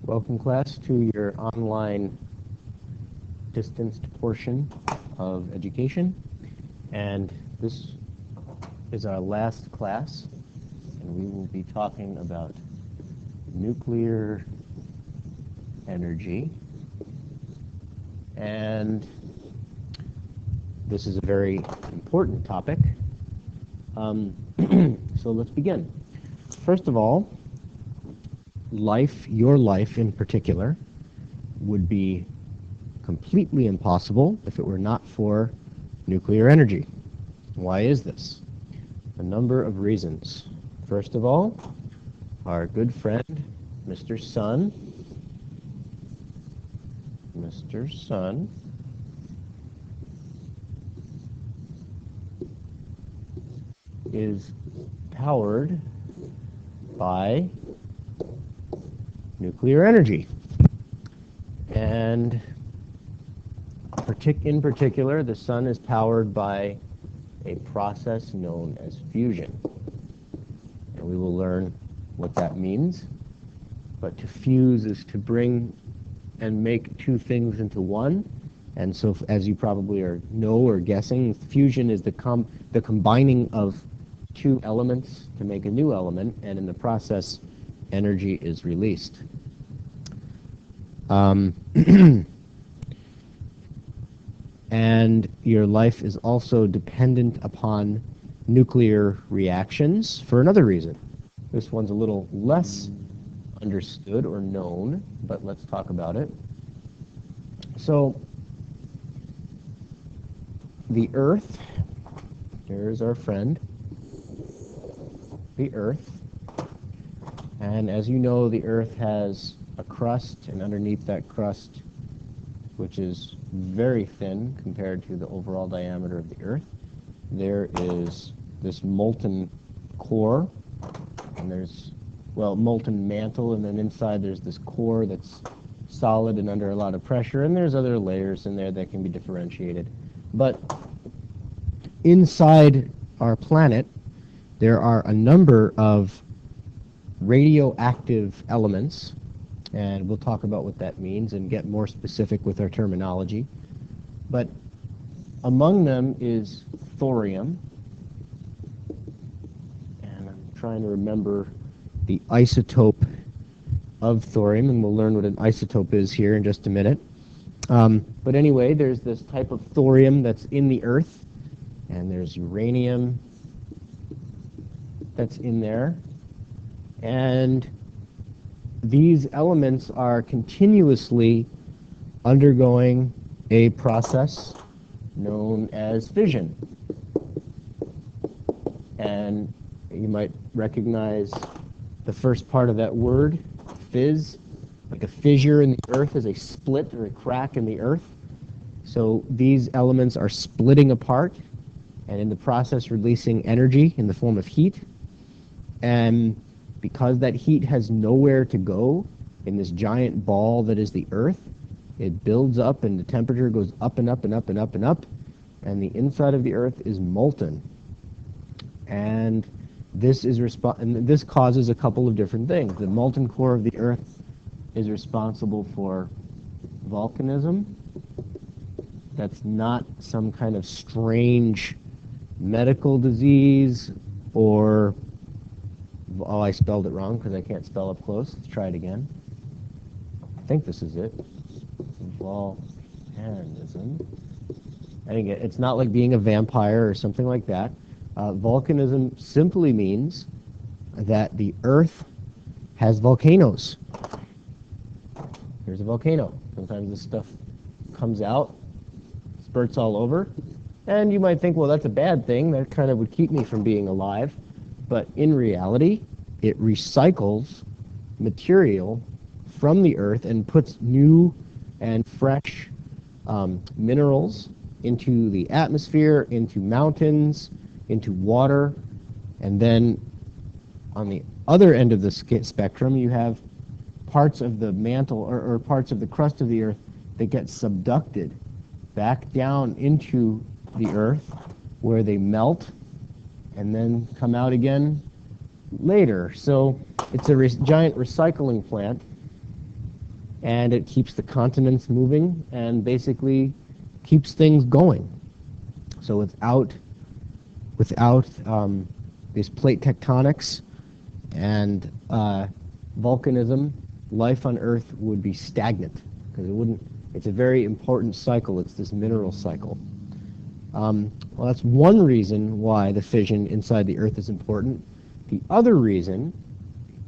Welcome, class, to your online distanced portion of education. And this is our last class, and we will be talking about nuclear energy. And this is a very important topic. So let's begin. First of all, your life in particular, would be completely impossible if it were not for nuclear energy. Why is this? A number of reasons. First of all, our good friend, Mr. Sun, is powered by nuclear energy. And in particular, the sun is powered by a process known as fusion. And we will learn what that means. But to fuse is to bring and make two things into one. And so, as you probably know or guessing, fusion is the combining of two elements to make a new element, and in the process, energy is released. And your life is also dependent upon nuclear reactions for another reason. This one's a little less understood or known, but let's talk about it. So, the Earth, here's our friend, the Earth. And as you know, the Earth has a crust, and underneath that crust, which is very thin compared to the overall diameter of the Earth, there is this molten core, and there's, molten mantle, and then inside there's this core that's solid and under a lot of pressure, and there's other layers in there that can be differentiated. But inside our planet, there are a number of radioactive elements, and we'll talk about what that means and get more specific with our terminology. But among them is thorium, and I'm trying to remember the isotope of thorium, and we'll learn what an isotope is here in just a minute. But anyway, there's this type of thorium that's in the Earth, and there's uranium that's in there. And these elements are continuously undergoing a process known as fission. And you might recognize the first part of that word, fizz. Like a fissure in the Earth is a split or a crack in the Earth. So these elements are splitting apart, and in the process releasing energy in the form of heat. And because that heat has nowhere to go in this giant ball that is the Earth, it builds up and the temperature goes up and up and up and up and up, and the inside of the Earth is molten. And this causes a couple of different things. The molten core of the Earth is responsible for volcanism. That's not some kind of strange medical disease or... Oh, I spelled it wrong because I can't spell up close. Let's try it again. I think this is it. Volcanism. It's not like being a vampire or something like that. Volcanism simply means that the Earth has volcanoes. Here's a volcano. Sometimes this stuff comes out, spurts all over, and you might think, well, that's a bad thing. That kind of would keep me from being alive. But in reality, it recycles material from the Earth and puts new and fresh minerals into the atmosphere, into mountains, into water. And then on the other end of the spectrum, you have parts of the mantle or parts of the crust of the Earth that get subducted back down into the Earth, where they melt and then come out again later. So it's a giant recycling plant. and it keeps the continents moving and basically keeps things going. So without these plate tectonics and volcanism, life on Earth would be stagnant because it wouldn't. It's a very important cycle. It's this mineral cycle. Well, that's one reason why the fission inside the Earth is important. The other reason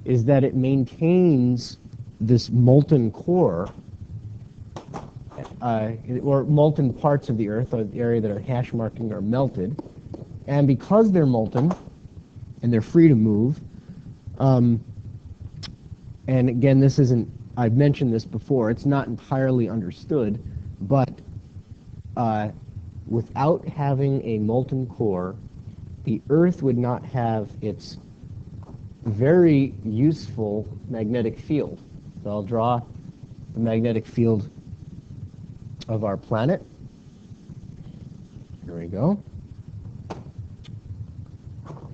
is that it maintains this molten core, or molten parts of the Earth, or the area that are hash marking are melted. And because they're molten and they're free to move, and again, this isn't, I've mentioned this before, it's not entirely understood, but without having a molten core, the Earth would not have its very useful magnetic field. So I'll draw the magnetic field of our planet. Here we go.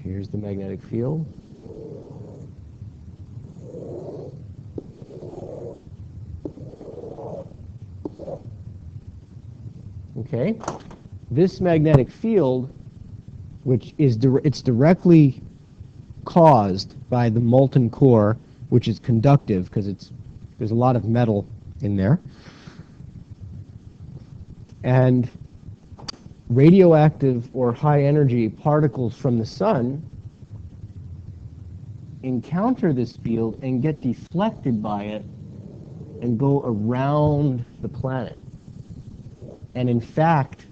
Here's the magnetic field. Okay. This magnetic field, which is it's directly caused by the molten core, which is conductive because there's a lot of metal in there, and radioactive or high energy particles from the sun encounter this field and get deflected by it and go around the planet. And in fact,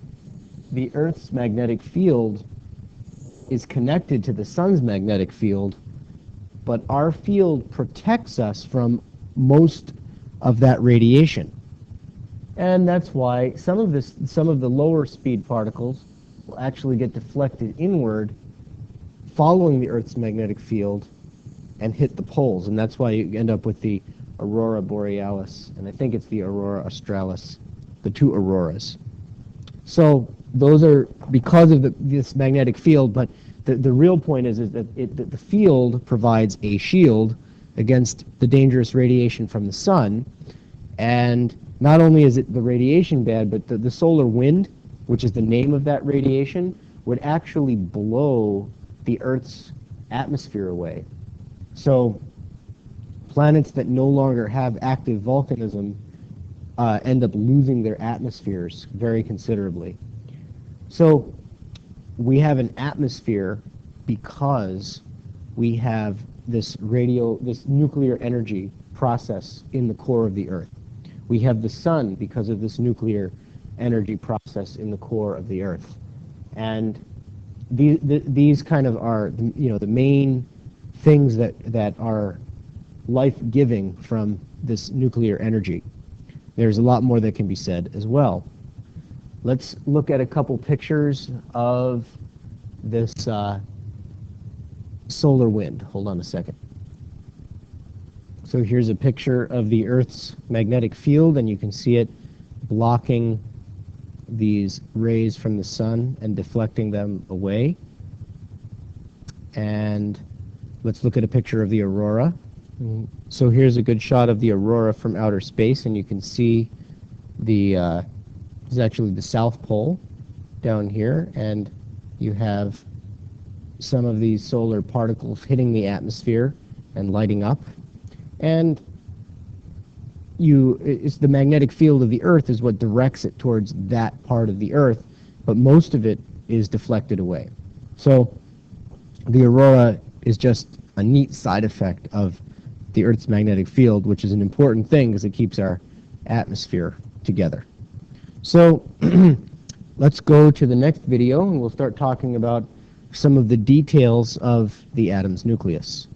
the Earth's magnetic field is connected to the sun's magnetic field, but our field protects us from most of that radiation. And that's why some of the lower speed particles will actually get deflected inward following the Earth's magnetic field and hit the poles. And that's why you end up with the aurora borealis, and I think it's the aurora australis, the two auroras. So those are because of this magnetic field, but the real point is that the field provides a shield against the dangerous radiation from the sun. And not only is it the radiation bad, but the solar wind, which is the name of that radiation, would actually blow the Earth's atmosphere away. So planets that no longer have active volcanism end up losing their atmospheres very considerably. So we have an atmosphere because we have this nuclear energy process in the core of the Earth. We have the sun because of this nuclear energy process in the core of the Earth. And these kind of are, the main things that are life-giving from this nuclear energy. There's a lot more that can be said as well. Let's look at a couple pictures of this solar wind. Hold on a second. So here's a picture of the Earth's magnetic field, and you can see it blocking these rays from the sun and deflecting them away. And let's look at a picture of the aurora. So here's a good shot of the aurora from outer space, and you can see this is actually the South Pole down here, and you have some of these solar particles hitting the atmosphere and lighting up. And it's the magnetic field of the Earth is what directs it towards that part of the Earth, but most of it is deflected away. So the aurora is just a neat side effect of the Earth's magnetic field, which is an important thing because it keeps our atmosphere together. So let's go to the next video, and we'll start talking about some of the details of the atom's nucleus.